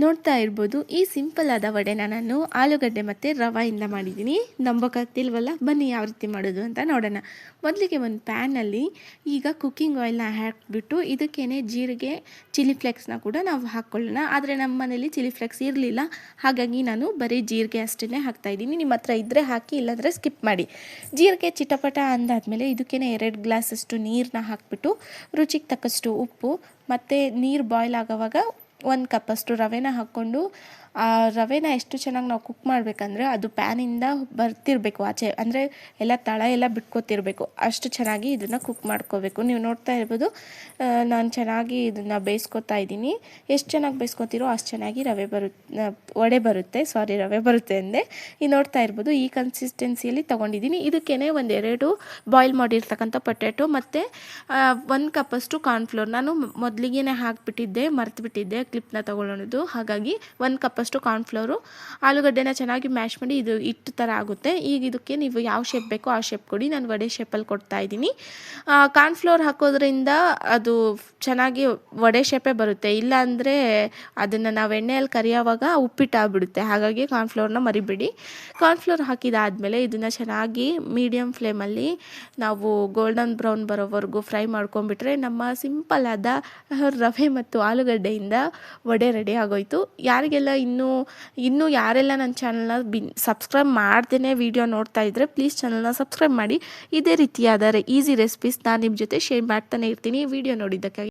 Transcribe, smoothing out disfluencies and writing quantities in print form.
ನೋಡ್ತಾ ಇರ್ಬೋದು ಈ ಸಿಂಪಲ್ ಆದ ವಡೆನ ನಾನು ಆಲೂಗಡ್ಡೆ ಮತ್ತು ರವೆಯಿಂದ ಮಾಡಿದ್ದೀನಿ. ನಂಬೋಕ್ಕಾಗ್ತಿಲ್ವಲ್ಲ, ಬನ್ನಿ ಯಾವ ರೀತಿ ಮಾಡೋದು ಅಂತ ನೋಡೋಣ. ಮೊದಲಿಗೆ ಒಂದು ಪ್ಯಾನಲ್ಲಿ ಈಗ ಕುಕ್ಕಿಂಗ್ ಆಯಿಲ್ನ ಹಾಕಿಬಿಟ್ಟು ಇದಕ್ಕೇನೆ ಜೀರಿಗೆ, ಚಿಲ್ಲಿ ಫ್ಲೇಕ್ಸ್ನ ಕೂಡ ನಾವು ಹಾಕ್ಕೊಳ್ಳೋಣ. ಆದರೆ ನಮ್ಮ ಮನೇಲಿ ಚಿಲ್ಲಿ ಫ್ಲೇಕ್ಸ್ ಇರಲಿಲ್ಲ, ಹಾಗಾಗಿ ನಾನು ಬರೀ ಜೀರಿಗೆ ಅಷ್ಟೇ ಹಾಕ್ತಾಯಿದ್ದೀನಿ. ನಿಮ್ಮ ಹತ್ರ ಇದ್ದರೆ ಹಾಕಿ, ಇಲ್ಲಾಂದರೆ ಸ್ಕಿಪ್ ಮಾಡಿ. ಜೀರಿಗೆ ಚಿಟಪಟ ಅಂದಾದಮೇಲೆ ಇದಕ್ಕೇನೆ 2 ಗ್ಲಾಸಷ್ಟು ನೀರನ್ನ ಹಾಕಿಬಿಟ್ಟು ರುಚಿಗೆ ತಕ್ಕಷ್ಟು ಉಪ್ಪು ಮತ್ತು ನೀರು ಬಾಯ್ಲ್ ಆಗೋವಾಗ 1 ಕಪ್ಪಷ್ಟು ರವೆನ ಹಾಕ್ಕೊಂಡು ಆ ರವೆನ ಎಷ್ಟು ಚೆನ್ನಾಗಿ ನಾವು ಕುಕ್ ಮಾಡಬೇಕಂದ್ರೆ ಅದು ಪ್ಯಾನಿಂದ ಬರ್ತಿರಬೇಕು ಆಚೆ, ಅಂದರೆ ಎಲ್ಲ ತಳ ಎಲ್ಲ ಬಿಟ್ಕೊತಿರ್ಬೇಕು. ಅಷ್ಟು ಚೆನ್ನಾಗಿ ಇದನ್ನು ಕುಕ್ ಮಾಡ್ಕೋಬೇಕು. ನೀವು ನೋಡ್ತಾ ಇರ್ಬೋದು, ನಾನು ಚೆನ್ನಾಗಿ ಇದನ್ನು ಬೇಯಿಸ್ಕೊತಾ ಇದ್ದೀನಿ. ಎಷ್ಟು ಚೆನ್ನಾಗಿ ಬೇಯಿಸ್ಕೊತೀರೋ ಅಷ್ಟು ಚೆನ್ನಾಗಿ ರವೆ ಬರುತ್ತೆ ಅಂದೆ. ಈಗ ನೋಡ್ತಾ ಇರ್ಬೋದು ಈ ಕನ್ಸಿಸ್ಟೆನ್ಸಿಯಲ್ಲಿ ತೊಗೊಂಡಿದ್ದೀನಿ. ಇದಕ್ಕೇ 1-2 ಬಾಯ್ಲ್ ಮಾಡಿರ್ತಕ್ಕಂಥ ಪೊಟ್ಯಾಟೊ ಮತ್ತು 1 ಕಪ್ಪಷ್ಟು ಕಾರ್ನ್ಫ್ಲೋರ್ ನಾನು ಮೊದಲಿಗೆ ಹಾಕಿಬಿಟ್ಟಿದ್ದೆ, ಮರ್ತುಬಿಟ್ಟಿದ್ದೆ ಕ್ಲಿಪ್ನ ತೊಗೊಳ್ಳೋದು. ಹಾಗಾಗಿ 1 ಕಪ್ಪಷ್ಟು ಕಾರ್ನ್ಫ್ಲೋರು, ಆಲೂಗಡ್ಡೆನ ಚೆನ್ನಾಗಿ ಮ್ಯಾಶ್ ಮಾಡಿ ಇದು ಹಿಟ್ಟು ಥರ ಆಗುತ್ತೆ. ಈಗ ಇದಕ್ಕೆ ನೀವು ಯಾವ ಶೇಪ್ ಬೇಕೋ ಆ ಶೇಪ್ ಕೊಡಿ. ನಾನು ವಡೆ ಶೇಪಲ್ಲಿ ಕೊಡ್ತಾ ಇದ್ದೀನಿ. ಕಾರ್ನ್ಫ್ಲೋರ್ ಹಾಕೋದ್ರಿಂದ ಅದು ಚೆನ್ನಾಗಿ ವಡೆ ಶೇಪೇ ಬರುತ್ತೆ. ಇಲ್ಲ ಅಂದರೆ ಅದನ್ನು ನಾವು ಎಣ್ಣೆಯಲ್ಲಿ ಕರಿಯೋವಾಗ ಉಪ್ಪಿಟ್ಟಾಗ್ಬಿಡುತ್ತೆ. ಹಾಗಾಗಿ ಕಾರ್ನ್ಫ್ಲೋರ್ನ ಮರಿಬೇಡಿ. ಕಾರ್ನ್ಫ್ಲೋರ್ ಹಾಕಿದಾದಮೇಲೆ ಇದನ್ನು ಚೆನ್ನಾಗಿ ಮೀಡಿಯಮ್ ಫ್ಲೇಮಲ್ಲಿ ನಾವು ಗೋಲ್ಡನ್ ಬ್ರೌನ್ ಬರೋವರೆಗೂ ಫ್ರೈ ಮಾಡ್ಕೊಂಡ್ಬಿಟ್ರೆ ನಮ್ಮ ಸಿಂಪಲ್ ಆದ ರವೆ ಮತ್ತು ಆಲೂಗಡ್ಡೆಯಿಂದ ವಡೆ ರೆಡಿ ಆಗೋಯ್ತು. ಯಾರಿಗೆಲ್ಲ ಇನ್ನೂ ಯಾರೆಲ್ಲ ನನ್ನ ಚಾನಲ್ನ ಸಬ್ಸ್ಕ್ರೈಬ್ ಮಾಡ್ದೇ ವಿಡಿಯೋ ನೋಡ್ತಾ ಇದ್ದರೆ ಪ್ಲೀಸ್ ಚಾನಲ್ನ ಸಬ್ಸ್ಕ್ರೈಬ್ ಮಾಡಿ. ಇದೇ ರೀತಿಯಾದ ಈಸಿ ರೆಸಿಪೀಸ್ ನಾನು ನಿಮ್ಮ ಜೊತೆ ಶೇರ್ ಮಾಡ್ತಾನೆ ಇರ್ತೀನಿ. ವಿಡಿಯೋ ನೋಡಿದ್ದಕ್ಕಾಗಿ